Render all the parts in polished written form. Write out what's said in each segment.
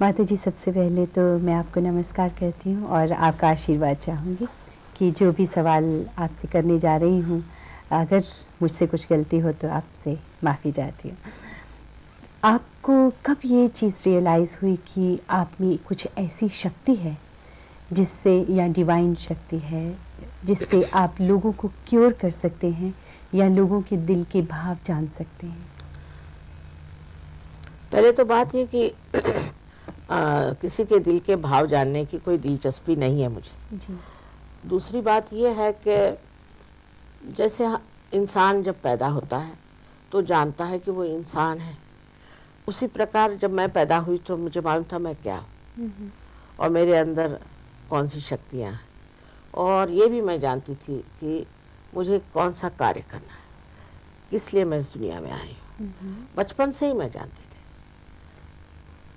माता जी, सबसे पहले तो मैं आपको नमस्कार कहती हूँ और आपका आशीर्वाद चाहूँगी कि जो भी सवाल आपसे करने जा रही हूँ, अगर मुझसे कुछ गलती हो तो आपसे माफ़ी चाहती हूँ। आपको कब ये चीज़ रियलाइज़ हुई कि आप में कुछ ऐसी शक्ति है जिससे, या डिवाइन शक्ति है जिससे आप लोगों को क्योर कर सकते हैं या लोगों के दिल के भाव जान सकते हैं? पहले तो बात ये कि किसी के दिल के भाव जानने की कोई दिलचस्पी नहीं है मुझे। जी। दूसरी बात ये है कि जैसे इंसान जब पैदा होता है तो जानता है कि वो इंसान है, उसी प्रकार जब मैं पैदा हुई तो मुझे मालूम था मैं क्या हूँ और मेरे अंदर कौन सी शक्तियाँ हैं, और ये भी मैं जानती थी कि मुझे कौन सा कार्य करना है, किस लिए मैं इस दुनिया में आई हूँ। बचपन से ही मैं जानती थी।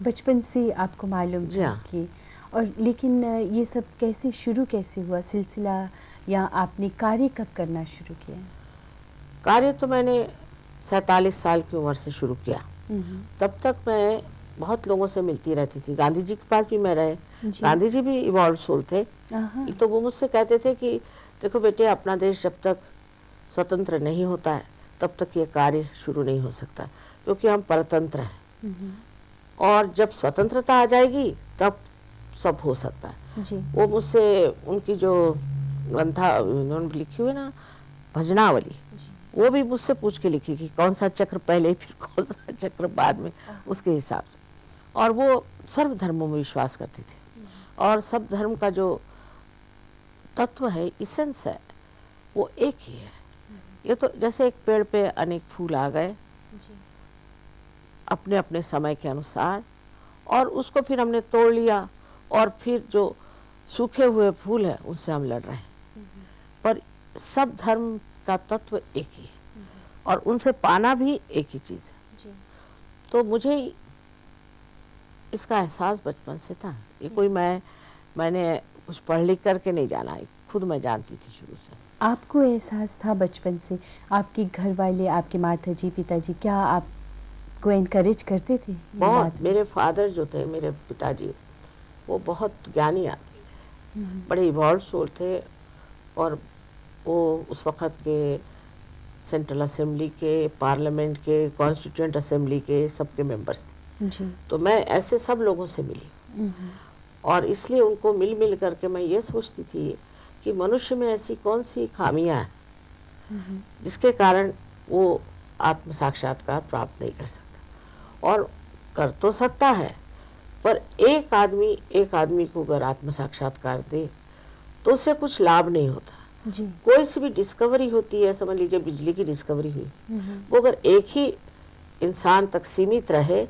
बचपन से आपको मालूम था कि, और लेकिन ये सब कैसे हुआ सिलसिला, या आपने कार्य कब करना शुरू किया? कार्य तो मैंने 47 साल की उम्र से शुरू किया। तब तक मैं बहुत लोगों से मिलती रहती थी। गांधी जी के पास भी मैं रहे। गांधी जी भी इवॉल्व सोल थे। तो वो मुझसे कहते थे कि देखो बेटे, अपना देश जब तक स्वतंत्र नहीं होता है तब तक ये कार्य शुरू नहीं हो सकता, क्योंकि हम परतंत्र हैं, और जब स्वतंत्रता आ जाएगी तब सब हो सकता है। जी। वो मुझसे उनकी जो ग्रंथा उन्होंने लिखी हुई ना भजनावली, वो भी मुझसे पूछ के लिखी कि कौन सा चक्र पहले फिर कौन सा चक्र बाद में, उसके हिसाब से। और वो सर्व धर्मों में विश्वास करती थी, और सब धर्म का जो तत्व है, इसेंस है, वो एक ही है। ये तो जैसे एक पेड़ पे अनेक फूल आ गए अपने अपने समय के अनुसार, और उसको फिर हमने तोड़ लिया, और फिर जो सूखे हुए फूल है उनसे हम लड़ रहे हैं। पर सब धर्म का तत्व एक ही है, और उनसे पाना भी एक ही चीज़ है। तो मुझे इसका एहसास बचपन से था। ये कोई मैंने कुछ पढ़ लिख करके नहीं जाना, खुद मैं जानती थी शुरू से। आपको एहसास था बचपन से? आपके घर वाले, आपके माता जी, पिताजी, क्या आपको एनकरेज करते थे? बहुत। मेरे फादर जो थे, मेरे पिताजी, वो बहुत ज्ञानी आदमी थे, बड़े इवॉल्व सोल थे, और वो उस वक़्त के सेंट्रल असेंबली के, पार्लियामेंट के, कॉन्स्टिट्यूएंट असेंबली के सबके मेंबर्स थे। जी। तो मैं ऐसे सब लोगों से मिली, और इसलिए उनको मिल करके मैं ये सोचती थी कि मनुष्य में ऐसी कौन सी खामियां हैं जिसके कारण वो आत्म साक्षात्कार प्राप्त नहीं कर सकता। और कर तो सकता है, पर एक आदमी को अगर आत्म साक्षात्कार दे तो उससे कुछ लाभ नहीं होता। जी। कोई सी भी डिस्कवरी होती है, समझ लीजिए बिजली की डिस्कवरी हुई, वो अगर एक ही इंसान तक सीमित रहे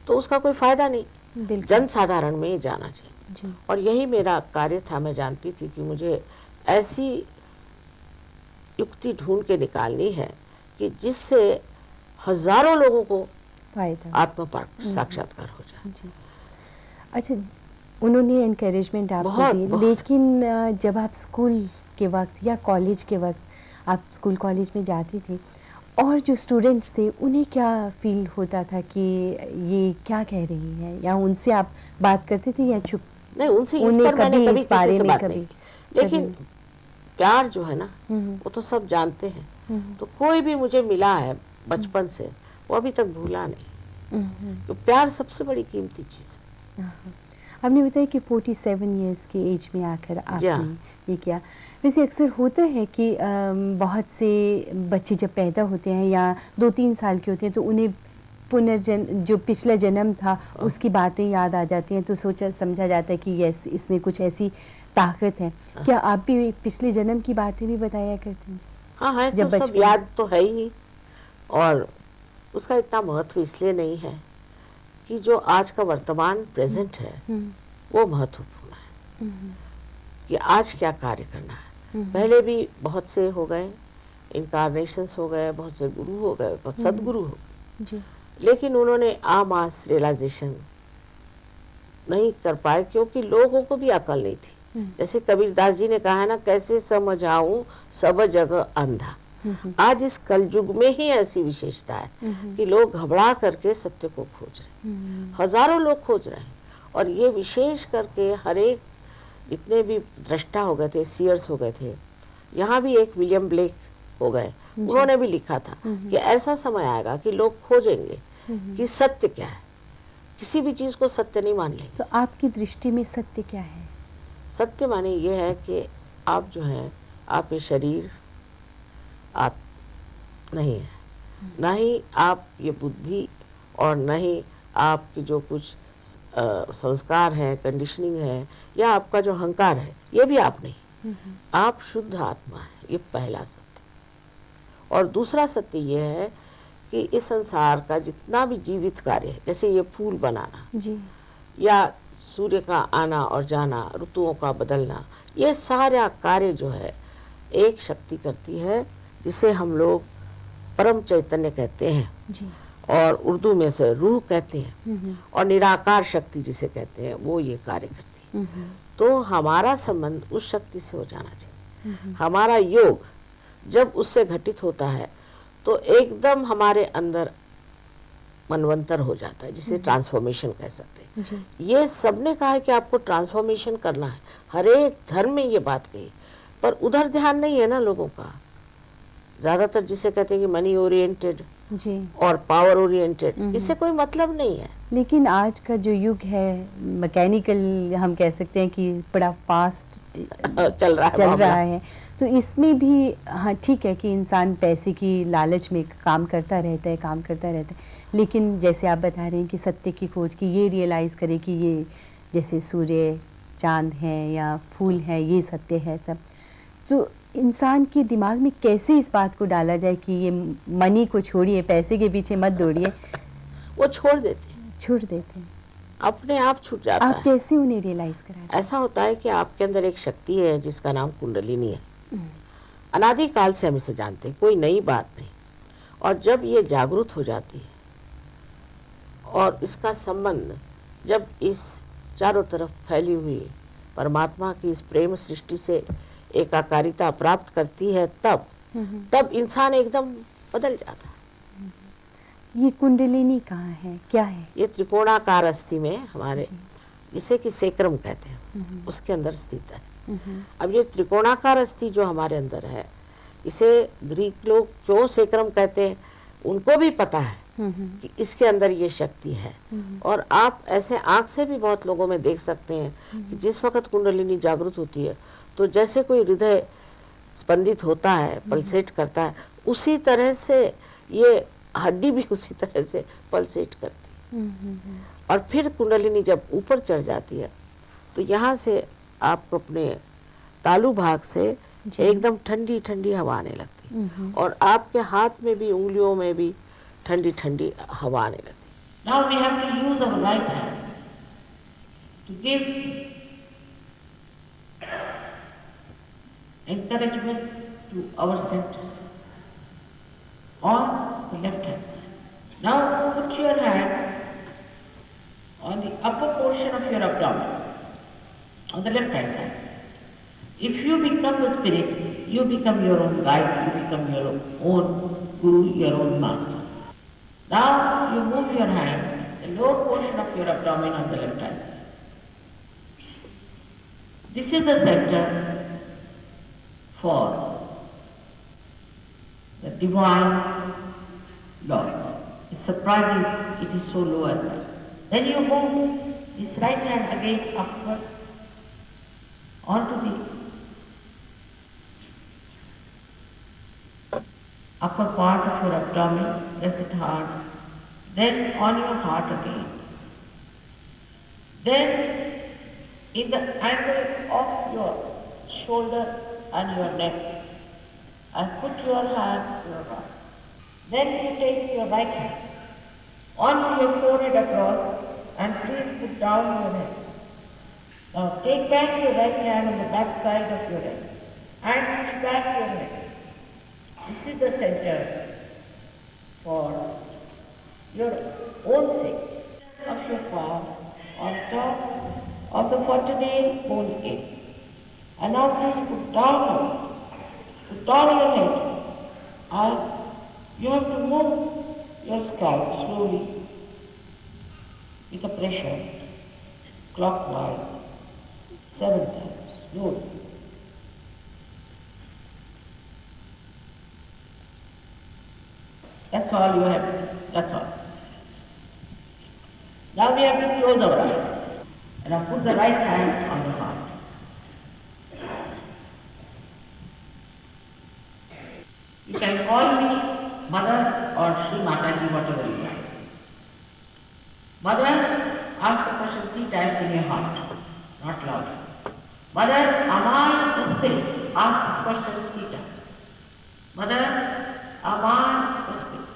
तो उसका कोई फायदा नहीं। जन साधारण में जाना चाहिए। जी। और यही मेरा कार्य था। मैं जानती थी कि मुझे ऐसी युक्ति ढूंढ के निकालनी है कि जिससे हजारों लोगों को फायदा, आत्म साक्षात्कार हो जाए। जी। अच्छा, उन्होंने एनकरेजमेंट आपको दी, लेकिन जब आप स्कूल के वक्त या कॉलेज के वक्त, आप स्कूल कॉलेज में जाती थी, और जो स्टूडेंट्स थे उन्हें क्या फील होता था कि ये क्या कह रही है, या उनसे आप बात करती थी या चुप? नहीं, उनसे इस पर मैंने कभी किसी से बात नहीं की। लेकिन प्यार जो है ना, वो तो सब जानते हैं। तो कोई भी मुझे मिला है बचपन से, वो अभी तक भूला नहीं। तो प्यार सबसे बड़ी कीमती चीज़ है। आपने बताया कि 47 इयर्स के एज में आकर आपने ये किया। वैसे अक्सर होता है कि बहुत से बच्चे जब पैदा होते हैं या 2-3 साल के होते हैं तो उन्हें पुनर्जन्म, जो पिछला जन्म था उसकी बातें याद आ जाती हैं, तो सोचा समझा जाता है कि यस, इसमें कुछ ऐसी ताकत है। क्या आप भी पिछले जन्म की बातें भी बताया करती हैं? हाँ है, जब तो सब याद तो है ही, और उसका इतना महत्व इसलिए नहीं है कि जो आज का वर्तमान प्रेजेंट है वो महत्वपूर्ण है कि आज क्या कार्य करना है। पहले भी बहुत से हो गए, इनकारनेशंस हो गए, बहुत से गुरु हो गए, बहुत सदगुरु हो गए, लेकिन उन्होंने आमास रियलाइजेशन नहीं कर पाए, क्योंकि लोगों को भी अकल नहीं थी। जैसे कबीरदास जी ने कहा है ना, कैसे समझाऊं सब जगह अंधा। आज इस कलयुग में ही ऐसी विशेषता है कि लोग घबरा करके सत्य को खोज रहे हैं। हजारों लोग खोज रहे हैं, और ये विशेष करके हर एक जितने भी दृष्टा हो गए थे, सीयर्स हो गए थे, यहाँ भी एक विलियम ब्लेक हो गए, उन्होंने भी लिखा था कि ऐसा समय आएगा कि लोग खोजेंगे कि सत्य क्या है, किसी भी चीज़ को सत्य नहीं मान लेंगे। तो आपकी दृष्टि में सत्य क्या है? सत्य माने ये है कि आप जो हैं, आप ये शरीर आप नहीं है, ना ही आप ये बुद्धि और न ही आपके जो कुछ संस्कार हैं, कंडीशनिंग है, या आपका जो अहंकार है, ये भी आप नहीं। आप शुद्ध आत्मा है, ये पहला सत्य। और दूसरा सत्य ये है कि इस संसार का जितना भी जीवित कार्य है, जैसे ये फूल बनाना जी। या सूर्य का आना और जाना, ऋतुओं का बदलना, ये सारा कार्य जो है एक शक्ति करती है, जिसे हम लोग परम चैतन्य कहते हैं जी। और उर्दू में से रूह कहते हैं, और निराकार शक्ति जिसे कहते हैं, वो ये कार्य करती है। तो हमारा संबंध उस शक्ति से हो जाना चाहिए। हमारा योग जब उससे घटित होता है तो एकदम हमारे अंदर मनवंतर हो जाता है, जिसे ट्रांसफॉर्मेशन कह सकते हैं। जी। ये सबने कहा है कि आपको ट्रांसफॉर्मेशन करना है, हर एक धर्म में ये बात कही, पर उधर ध्यान नहीं है ना लोगों का। ज़्यादातर जिसे कहते हैं कि मनी ओरिएंटेड जी। और पावर ओरिएंटेड, इससे कोई मतलब नहीं है। लेकिन आज का जो युग है मैकेनिकल, हम कह सकते हैं कि बड़ा फास्ट चल रहा है, तो इसमें भी हाँ ठीक है कि इंसान पैसे की लालच में काम करता रहता है, लेकिन जैसे आप बता रहे हैं कि सत्य की खोज की ये रियलाइज़ करे कि ये जैसे सूर्य, चांद हैं या फूल हैं, ये सत्य है सब। तो इंसान के दिमाग में कैसे इस बात को डाला जाए कि ये मनी को छोड़िए, पैसे के पीछे मत दौड़िए। वो छोड़ देते हैं, अपने आप छूट जाता है। आप कैसे उन्हें रियलाइज़ कराएं? ऐसा होता है कि आपके अंदर एक शक्ति है जिसका नाम कुंडलिनी है। अनादिकाल से हम इसे जानते हैं, कोई नई बात नहीं। और जब ये जागृत हो जाती है और इसका संबंध जब इस चारों तरफ फैली हुई परमात्मा की इस प्रेम सृष्टि से एकाकारिता प्राप्त करती है, तब इंसान एकदम बदल जाता है। ये कुंडलिनी कहाँ है, क्या है? ये त्रिकोणाकार अस्थि में हमारे, जिसे कि सेक्रम कहते हैं, उसके अंदर स्थित है। अब ये त्रिकोणाकार अस्थि जो हमारे अंदर है, इसे ग्रीक लोग क्यों सेक्रम कहते हैं, उनको भी पता है कि इसके अंदर ये शक्ति है। और आप ऐसे आंख से भी बहुत लोगों में देख सकते हैं कि जिस वक्त कुंडलिनी जागृत होती है तो जैसे कोई हृदय स्पंदित होता है, पल्सेट करता है, उसी तरह से ये हड्डी भी उसी तरह से पल्सेट करती है। और फिर कुंडलिनी जब ऊपर चढ़ जाती है तो यहाँ से आपको अपने तालू भाग से एकदम ठंडी ठंडी हवा आने लगती है, और आपके हाथ में भी, उंगलियों में भी ठंडी ठंडी हवा आने लगती है। Now we have to use our right hand to give encouragement to our centers on the left hand side. Now put your hand on the upper portion of your abdomen, on the left hand side. If you become the spirit, you become your own guide, you become your own guru, your own master. Now you move your hand, the lower portion of your abdomen on the left hand side. This is the center for the divine laws. It's surprising it is so low as that. Then you move this right hand again upward onto the upper part of your abdomen, press it hard, then on your heart again. Then in the angle of your shoulder and your neck, and put your hand to your right. Then you take your right hand onto your forehead across and please put down your head. Now take back your right hand on the back side of your head and push back your head. This is the center for your own sake of your palm on top of the fontanelle bone area. And now please put down your head, and you have to move your scalp slowly with a pressure. clockwise 7 times. Slowly. That's all you have to do. That's all. Now we have to close our eyes. And now put the right hand on the heart. You can call me Mother or Sri Mataji, whatever you like. Mother, ask the question 3 times in your heart, not loud. Mother, am I the spirit? Ask this question 3 times. Mother, am I the spirit?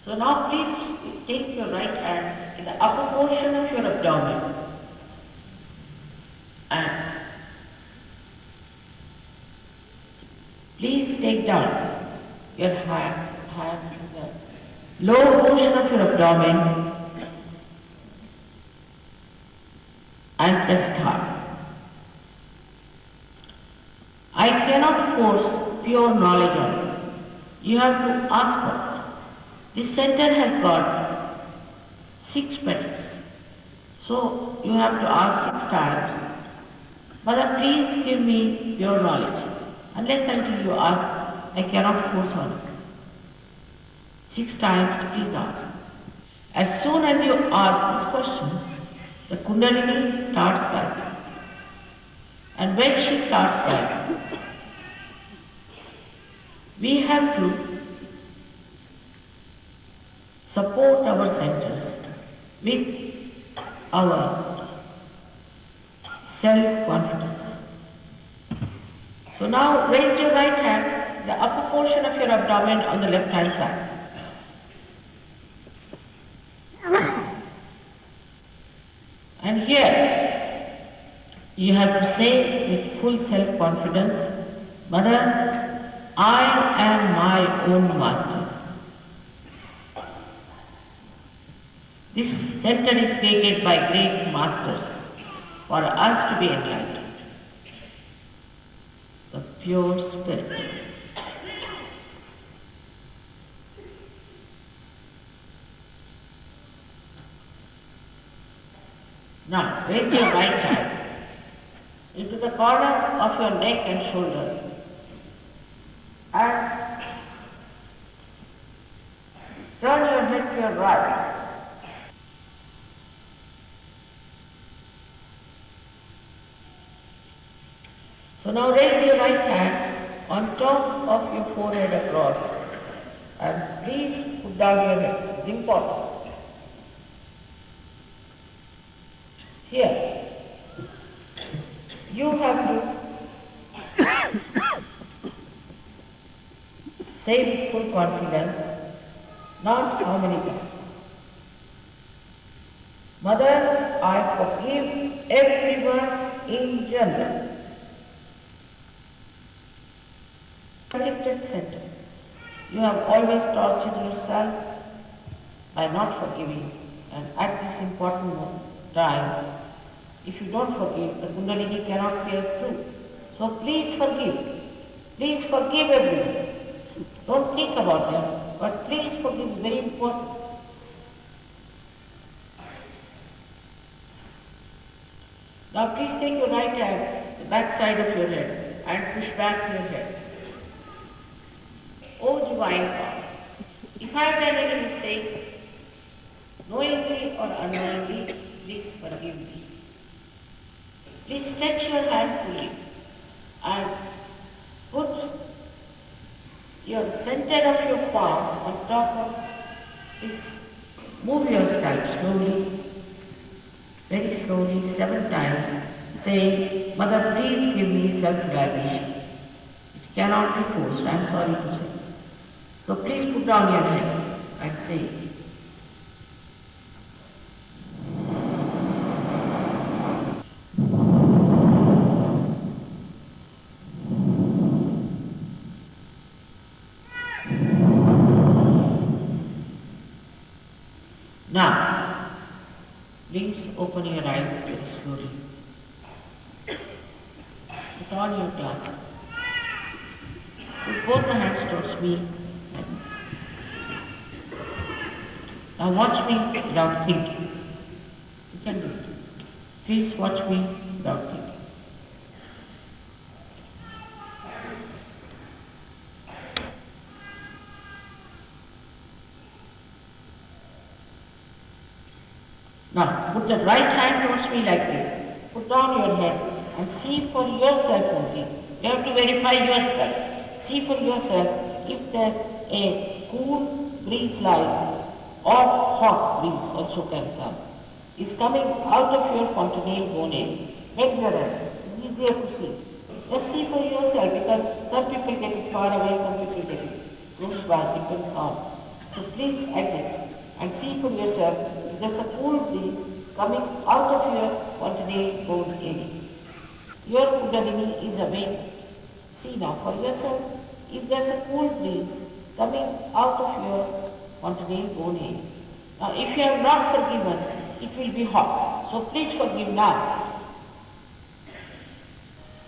So now please take your right hand in the upper portion of your abdomen and please take down your hand in the lower portion of your abdomen and press it hard. I cannot force pure knowledge on you. You have to ask for it. This center has got 6 petals. So you have to ask 6 times, Mother, please give me pure knowledge. Unless until you ask, I cannot force on you. 6 times, please ask. As soon as you ask this question, the Kundalini starts rising. And when she starts rising, we have to support our centers with our self-confidence. So now raise your right hand, the upper portion of your abdomen on the left hand side. And here you have to say with full self-confidence, Mother, I am my own master. This center is created by great masters for us to be enlightened. The pure spirit. Now raise your right hand into the corner of your neck and shoulder and turn your head to your right. So now raise your right hand on top of your forehead across and please put down your hands. It's important. Here, you have to say with full confidence, not how many times. Mother, I forgive everyone in general. Restricted center. You have always tortured yourself by not forgiving, and at this important time, if you don't forgive, the Kundalini cannot pierce through. So please forgive. Please forgive everyone. Don't think about them, but please forgive. Very important. Now please take your right hand, the back side of your head, and push back your head. O Divine God, if I have done any mistakes, knowingly or unknowingly, please forgive me. Please stretch your hand fully and put your center of your palm on top of this. Move your scalp slowly, very slowly, 7 times, saying, Mother, please give me self-realization. It cannot be forced, I am sorry to say. So please put down your head and say, now, please open your eyes very slowly. Put on your glasses. Put both the hands towards me. Now watch me without thinking. With can do it. Please watch me without thinking. Now, put the right hand towards me like this. Put down your head and see for yourself only. You have to verify yourself. See for yourself if there's a cool breeze like or hot breeze also can come. Is coming out of your fontanelle bone. Make the run. It's easier to see. Just see for yourself because some people get it far away, some people get it close by, depends on. So please adjust and see for yourself if there's a cool breeze coming out of your fontanelle bone area. Your Kundalini is awake. See now for yourself if there's a cool breeze coming out of your fontanelle bone area. Now if you have not forgiven, it will be hot. So please forgive now.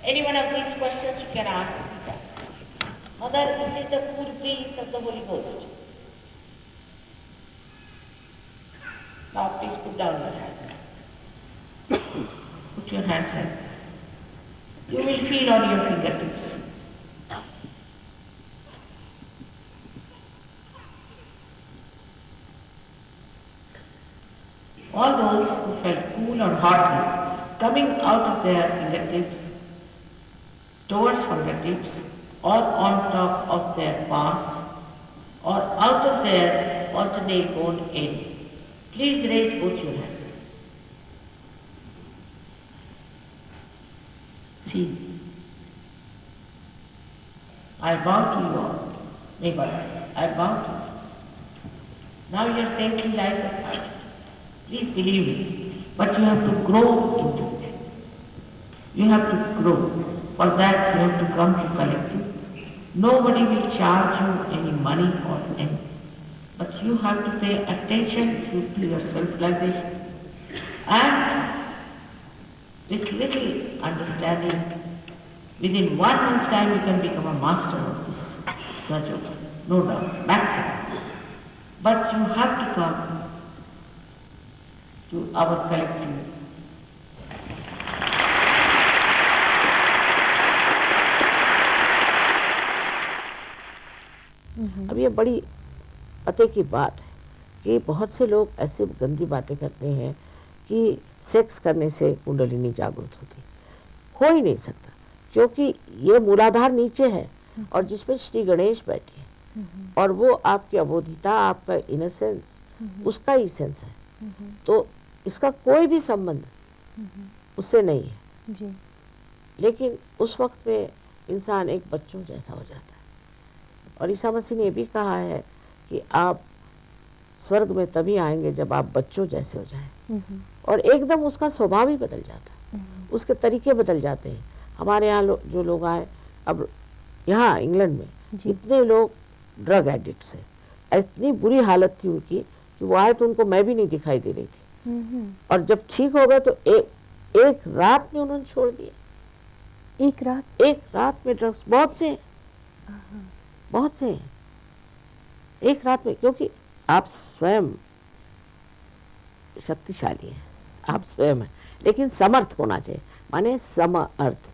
Any one of these questions you can ask 3 times. Mother, this is the cool breeze of the Holy Ghost. Now please put down your hands. Put your hands like this. You will feel on your fingertips. All those who felt cool or hotness coming out of their fingertips, towards fingertips, or on top of their palms, or out of their fontanelle bone area, please raise both your hands. See, I bow to you all. May God bless. I bow to you. Now your saintly life has started. Please believe me, but you have to grow into it. You have to grow. For that you have to come to collective. Nobody will charge you any money or anything. But you have to pay attention to your self-realization and with little understanding, within 1 month's time you can become a master of this surgery, no doubt, maximum. But you have to come to our collective. अब ये बड़ी पते की बात है कि बहुत से लोग ऐसे गंदी बातें करते हैं कि सेक्स करने से कुंडलिनी जागृत होती। हो ही नहीं सकता क्योंकि ये मूलाधार नीचे है और जिसमें श्री गणेश बैठे हैं और वो आपकी अबोधिता, आपका इनोसेंस, उसका ही सेंस है। तो इसका कोई भी संबंध उससे नहीं है जी। लेकिन उस वक्त में इंसान एक बच्चों जैसा हो जाता है। और ईसा मसीह ने ये भी कहा है कि आप स्वर्ग में तभी आएंगे जब आप बच्चों जैसे हो जाएं। और एकदम उसका स्वभाव ही बदल जाता है, उसके तरीके बदल जाते हैं। हमारे यहाँ जो लोग आए, अब यहाँ इंग्लैंड में इतने लोग ड्रग एडिक्ट्स हैं, इतनी बुरी हालत थी उनकी कि वो आए तो उनको मैं भी नहीं दिखाई दे रही थी। और जब ठीक हो गए तो एक रात में उन्होंने छोड़ दिया। एक रात में ड्रग्स बहुत से हैं, एक रात में। क्योंकि आप स्वयं शक्तिशाली हैं, आप स्वयं हैं, लेकिन समर्थ होना चाहिए। माने समर्थ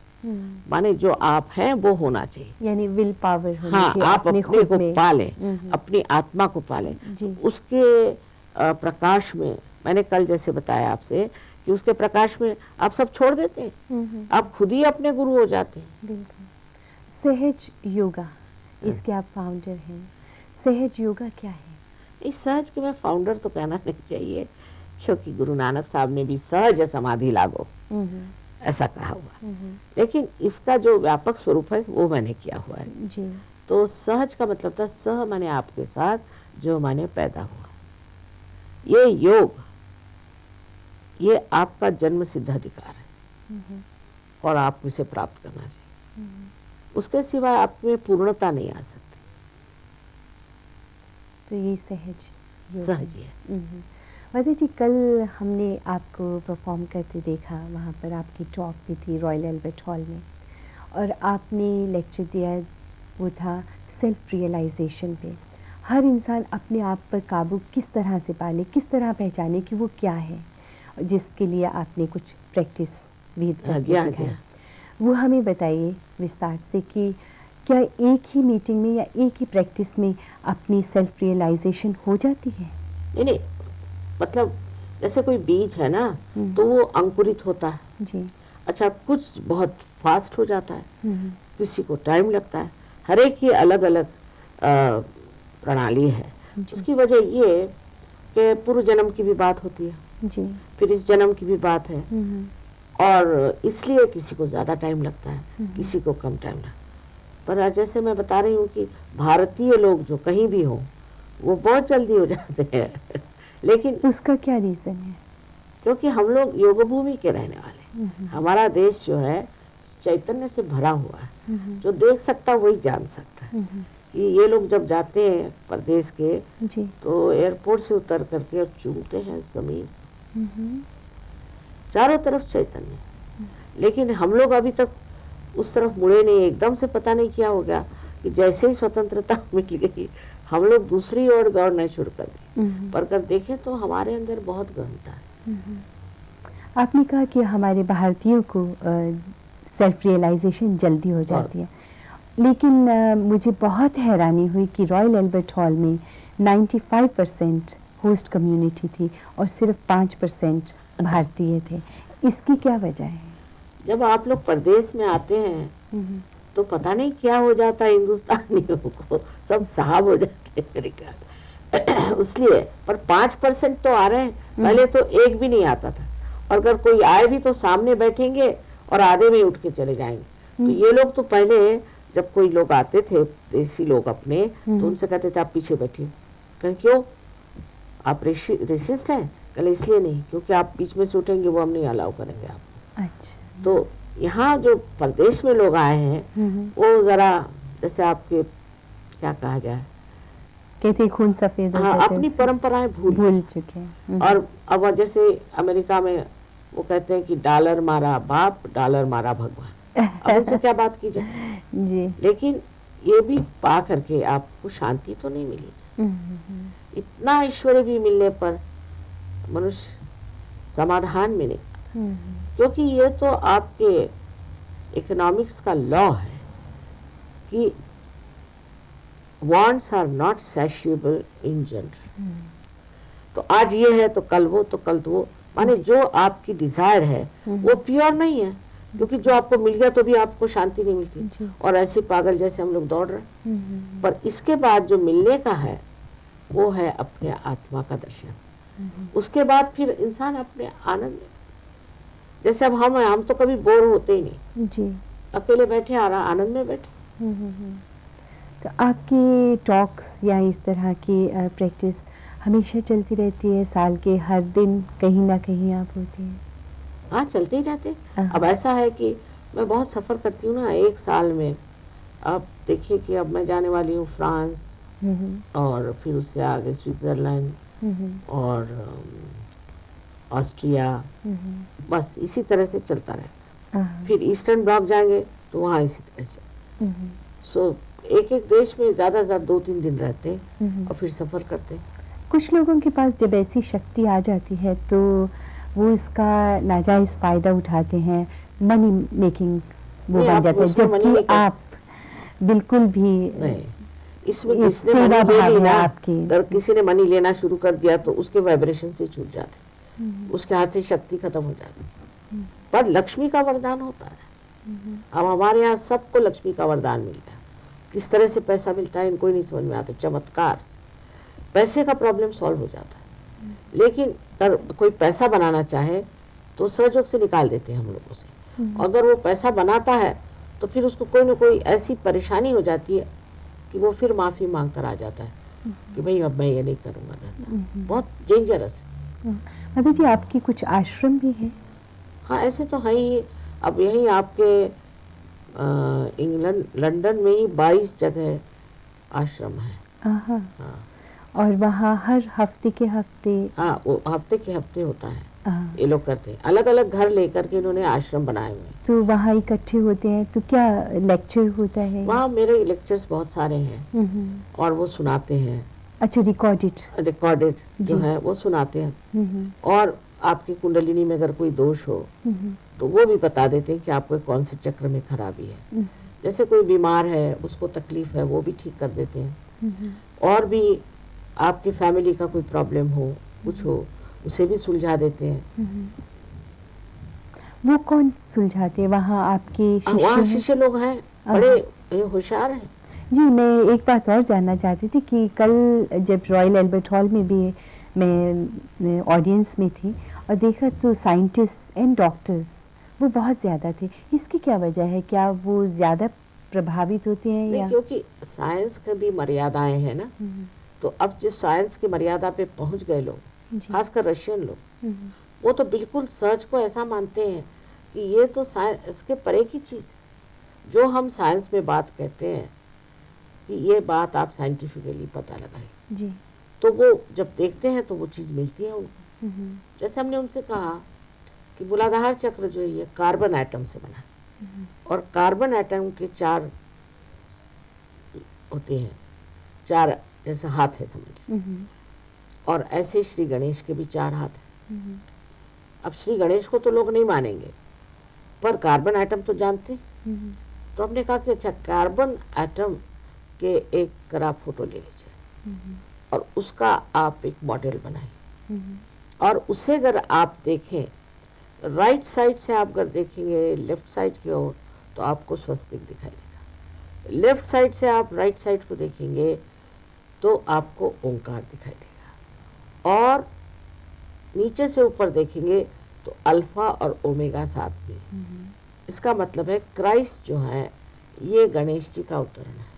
माने जो आप हैं वो होना चाहिए, यानी विल पावर होनी हाँ, चाहिए। आप अपने को पालें, अपनी आत्मा को पालें। उसके प्रकाश में, मैंने कल जैसे बताया आपसे कि उसके प्रकाश में आप सब छोड़ देते हैं, आप खुद ही अपने गुरु हो जाते हैं। बिल्कुल। सहज योगा, इसके आप फाउंडर हैं। सहज योगा क्या है? इस सहज के मैं फाउंडर तो कहना नहीं चाहिए, क्योंकि गुरु नानक साहब ने भी सहज समाधि लागो ऐसा कहा हुआ, लेकिन इसका जो व्यापक स्वरूप है वो मैंने किया हुआ है जी। तो सहज का मतलब था सह माने आपके साथ, जो माने पैदा हुआ। ये योग, ये आपका जन्म सिद्ध अधिकार है और आपको इसे प्राप्त करना चाहिए। उसके सिवा आप में पूर्णता नहीं आ सकती। तो ये सहज है। माता जी, कल हमने आपको परफॉर्म करते देखा, वहाँ पर आपकी टॉक भी थी रॉयल एल्बर्ट हॉल में, और आपने लेक्चर दिया, वो था सेल्फ रियलाइजेशन पे। हर इंसान अपने आप पर काबू किस तरह से पाले, किस तरह पहचाने कि वो क्या है। जिसके लिए आपने कुछ प्रैक्टिस भी हाँ करके जी, हाँ जी, दिखाई। हाँ। वो हमें बताइए विस्तार से कि क्या एक ही मीटिंग में या एक ही प्रैक्टिस में अपनी सेल्फ रियलाइजेशन हो जाती है? नहीं नहीं, मतलब जैसे कोई बीज है ना, तो वो अंकुरित होता है। जी। अच्छा, कुछ बहुत फास्ट हो जाता है, हम्म, किसी को टाइम लगता है। हर एक की अलग अलग प्रणाली है। जी। उसकी वजह ये कि पूर्व जन्म की भी बात होती है, जी। फिर इस जन्म की भी बात है, हम्म, और इसलिए किसी को ज़्यादा टाइम लगता है, किसी को कम टाइम लगता है। पर आज जैसे मैं बता रही हूँ कि भारतीय लोग जो कहीं भी हों वो बहुत जल्दी हो जाते हैं लेकिन उसका क्या रीज़न है? क्योंकि हम लोग योग भूमि के रहने वाले हैं। हमारा देश जो है चैतन्य से भरा हुआ है। जो देख सकता वही जान सकता है कि ये लोग जब जाते हैं प्रदेश के, जी। तो एयरपोर्ट से उतर करके और चूमते हैं जमीन, चारों तरफ चैतन्य। लेकिन हम लोग अभी तक उस तरफ मुड़े नहीं। एकदम से पता नहीं क्या हो गया कि जैसे ही स्वतंत्रता मिल गई हम लोग दूसरी ओर दौड़ना शुरू कर दिए। पर अगर देखें तो हमारे अंदर बहुत गहनता है। आपने कहा कि हमारे भारतीयों को सेल्फ रियलाइजेशन जल्दी हो जाती है, लेकिन मुझे बहुत हैरानी हुई कि रॉयल एल्बर्ट हॉल में 95% होस्ट कम्युनिटी थी और सिर्फ 5% भारतीय थे। इसकी क्या वजह है? जब आप लोग प्रदेश में आते हैं तो पता नहीं क्या हो जाता है हिंदुस्तानियों को, सब साहब हो जाते हैं मेरे ख्याल इसलिए। पर 5% तो आ रहे हैं, पहले तो एक भी नहीं आता था, और अगर कोई आए भी तो सामने बैठेंगे और आधे में उठ के चले जाएंगे। तो ये लोग तो पहले जब कोई लोग आते थे देसी लोग अपने, तो उनसे कहते थे आप पीछे बैठिए। कहें क्यों, आप रेसिस्ट हैं? कल इसलिए नहीं, क्योंकि आप बीच में से उठेंगे वो हम नहीं अलाउ करेंगे आप। अच्छा। तो यहाँ जो प्रदेश में लोग आए हैं वो जरा जैसे आपके क्या कहा जाए, कहते खून सफेद हो हाँ, जाता है अपनी उससे। परंपराएं भूल चुके हैं। और अब जैसे अमेरिका में वो कहते हैं कि डॉलर मारा बाप, डॉलर मारा भगवान। अब उनसे क्या बात की जाए। जी। लेकिन ये भी पा करके आपको शांति तो नहीं मिली। इतना ऐश्वर्य भी मिलने पर मनुष्य समाधान में नहीं, क्योंकि ये तो आपके इकोनॉमिक्स का लॉ है कि wants are not satiable in general। तो आज ये है तो कल वो, तो कल तो वो, माने जो आपकी डिजायर है वो प्योर नहीं है, क्योंकि जो आपको मिल गया तो भी आपको शांति नहीं मिलती, और ऐसे पागल जैसे हम लोग दौड़ रहे हैं। पर इसके बाद जो मिलने का है वो है अपने आत्मा का दर्शन। उसके बाद फिर इंसान अपने आनंद में, जैसे अब हम तो कभी बोर होते ही नहीं जी। अकेले बैठे और आनंद में बैठे। तो आपकी टॉक्स या इस तरह की प्रैक्टिस हमेशा चलती रहती है? साल के हर दिन कहीं ना कहीं आप होती हैं? हाँ, चलते ही रहते। अब ऐसा है कि मैं बहुत सफ़र करती हूँ ना एक साल में। अब देखिए कि अब मैं जाने वाली हूँ फ्रांस, और फिर उससे आगे स्विट्ज़रलैंड और ऑस्ट्रिया, बस इसी तरह से चलता रहे। फिर ईस्टर्न ब्लॉक जाएंगे तो वहाँ इसी तरह से। सो एक एक देश में ज़्यादा से ज़्यादा 2-3 दिन रहते हैं और फिर सफ़र करते हैं। कुछ लोगों के पास जब ऐसी शक्ति आ जाती है तो वो इसका नाजायज़ फ़ायदा उठाते हैं, मनी मेकिंग वो नहीं, बन आप जाते हैं, उसमें money जबकि नहीं कर आप बिल्कुल भी नहीं, इसमें ये किसने सेवा मनी ले ली भावना ना, आपकी अगर इसमें। किसी ने मनी लेना शुरू कर दिया तो उसके वाइब्रेशन से छूट जाते, उसके हाथ से शक्ति खत्म हो जाती। पर लक्ष्मी का वरदान होता है। अब हमारे यहाँ सबको लक्ष्मी का वरदान मिलता है। किस तरह से पैसा मिलता है इनको ही नहीं समझ में आता, चमत्कार से पैसे का प्रॉब्लम सॉल्व हो जाता है। लेकिन अगर कोई पैसा बनाना चाहे तो सहयोग से निकाल देते हैं हम लोगों से। अगर वो पैसा बनाता है तो फिर उसको कोई ना कोई ऐसी परेशानी हो जाती है कि वो फिर माफ़ी मांग कर आ जाता है कि भाई अब मैं ये नहीं करूँगा धंधा। बहुत डेंजरस है। माता जी आपकी कुछ आश्रम भी है? हाँ, ऐसे तो है ही। अब यही आपके इंग्लैंड लंदन में ही 22 जगह आश्रम है। हाँ। हाँ, और वहाँ हर हफ्ते के हफ्ते? हाँ, वो हफ्ते के हफ्ते होता है। हाँ। ये लोग करते हैं, अलग अलग घर लेकर के इन्होंने आश्रम बनाए हुए हैं। तो वहाँ इकट्ठे होते हैं तो क्या लेक्चर होता है? वहाँ मेरे लेक्चर्स बहुत सारे हैं और वो सुनाते हैं। अच्छा, रिकॉर्डेड जो है वो सुनाते हैं। और आपकी कुंडलिनी में अगर कोई दोष हो तो वो भी बता देते हैं कि आपको कौन से चक्र में खराबी है। जैसे कोई बीमार है, उसको तकलीफ है, वो भी ठीक कर देते हैं। और भी आपकी फैमिली का कोई प्रॉब्लम हो, कुछ हो, उसे भी सुलझा देते हैं। वो कौन सुलझाते हैं? वहाँ आपके शिष्य वहाँ हैं? शिष्य लोग हैं, बड़े होशियार हैं। जी, मैं एक बात और जानना चाहती थी कि कल जब रॉयल एल्बर्ट हॉल में भी मैं ऑडियंस में थी और देखा तो साइंटिस्ट एंड डॉक्टर्स वो बहुत ज़्यादा थे। इसकी क्या वजह है? क्या वो ज़्यादा प्रभावित होते हैं नहीं, या? क्योंकि साइंस की भी मर्यादाएं हैं ना। तो अब जिस साइंस की मर्यादा पे पहुंच गए लोग, जी। खासकर रशियन लोग, वो तो बिल्कुल सच को ऐसा मानते हैं कि ये तो साइंस के परे की चीज़ है। जो हम साइंस में बात कहते हैं कि ये बात आप साइंटिफिकली पता लगाएं, जी। तो वो जब देखते हैं तो वो चीज़ मिलती है उनको। जैसे हमने उनसे कहा कि मूलाधार चक्र जो है ये कार्बन एटम से बना है, और कार्बन एटम के 4 होते हैं, 4 जैसे हाथ है समझ, और ऐसे श्री गणेश के भी 4 हाथ हैं। अब श्री गणेश को तो लोग नहीं मानेंगे, पर कार्बन एटम तो जानते हैं। तो हमने कहा कि अच्छा, कार्बन एटम के एक आप फोटो ले लीजिए और उसका आप एक मॉडल बनाइए, और उसे अगर आप देखें राइट साइड से, आप अगर देखेंगे लेफ्ट साइड की ओर तो आपको स्वस्तिक दिखाई देगा। लेफ्ट साइड से आप राइट साइड को देखेंगे तो आपको ओंकार दिखाई देगा, और नीचे से ऊपर देखेंगे तो अल्फा और ओमेगा साथ में। इसका मतलब है क्राइस्ट जो है ये गणेश जी का अवतरण है।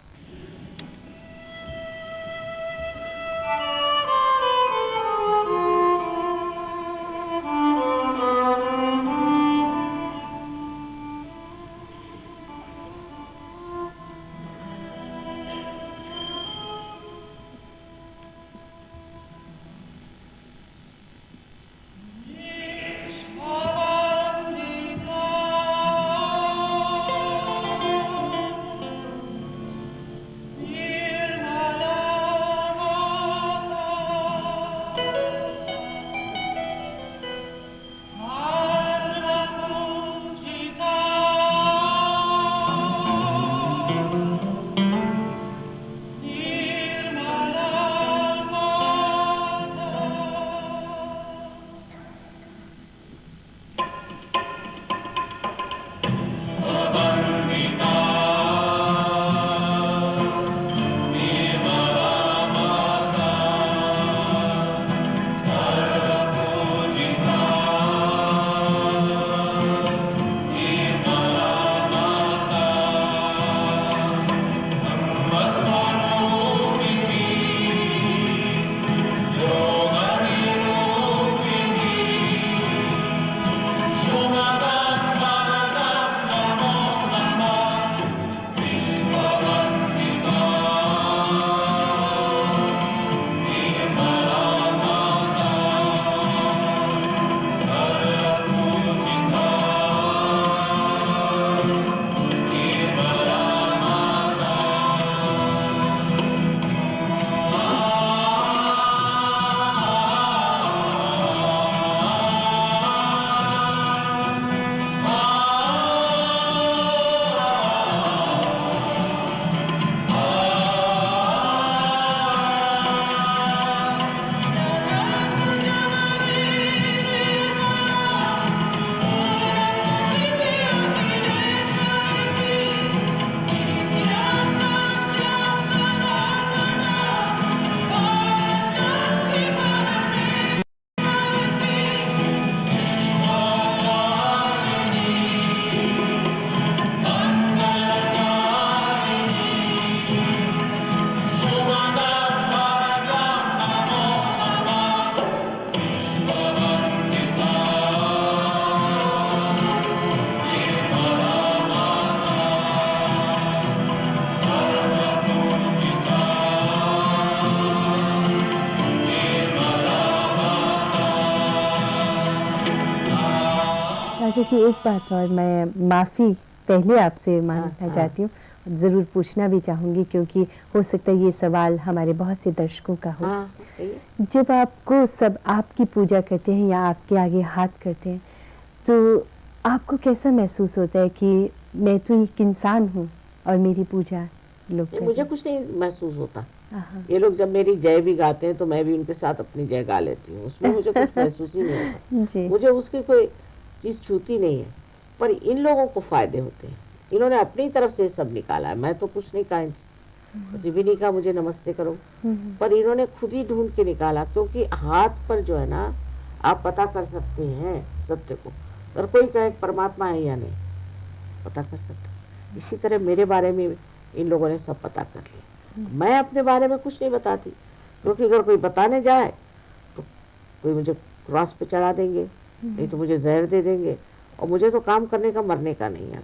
राजा जी, एक बात और मैं माफ़ी पहले आपसे मांगना हाँ। चाहती हूँ, ज़रूर पूछना भी चाहूँगी क्योंकि हो सकता है ये सवाल हमारे बहुत से दर्शकों का हो। हाँ कहिए। जब आपको सब आपकी पूजा करते हैं या आपके आगे हाथ करते हैं, तो आपको कैसा महसूस होता है कि मैं तो एक इंसान हूँ और मेरी पूजा लोग कर मुझे रहे कुछ नहीं महसूस होता। हैं? हाँ, ये लोग जब मेरी जय भी गाते हैं तो मैं भी उनके साथ अपनी जय गा लेती हूँ, उसमें मुझे कुछ महसूस ही नहीं होता। जी। मुझे उसकी कोई चीज़ छूती नहीं है, पर इन लोगों को फायदे होते हैं। इन्होंने अपनी तरफ से सब निकाला है, मैं तो कुछ नहीं कहा इनसे, कुछ भी नहीं कहा मुझे नमस्ते करो, पर इन्होंने खुद ही ढूंढ के निकाला। क्योंकि हाथ पर जो है ना, आप पता कर सकते हैं सत्य को, अगर कोई कहे परमात्मा है या नहीं, पता कर सकते। इसी तरह मेरे बारे में इन लोगों ने सब पता कर लिया। मैं अपने बारे में कुछ नहीं बताती, क्योंकि अगर कोई बताने जाए तो कोई मुझे क्रॉस पे चढ़ा देंगे, नहीं तो मुझे जहर दे देंगे, और मुझे तो काम करने का मरने का नहीं है।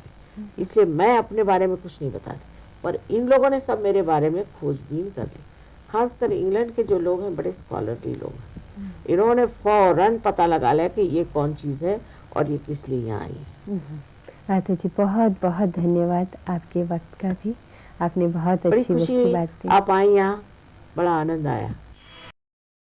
इसलिए मैं अपने बारे में कुछ नहीं बताती, पर इन लोगों ने सब मेरे बारे में खोजबीन कर ली। खासकर इंग्लैंड के जो लोग हैं, बड़े स्कॉलरली लोग हैं, इन्होंने फौरन पता लगा लिया कि ये कौन चीज़ है और ये किस लिए यहाँ आई है। माता जी बहुत बहुत धन्यवाद आपके वक्त का भी, आपने बहुत बड़ी अच्छी खुशी अच्छी हुई बात की। आप आई यहाँ, बड़ा आनंद आया।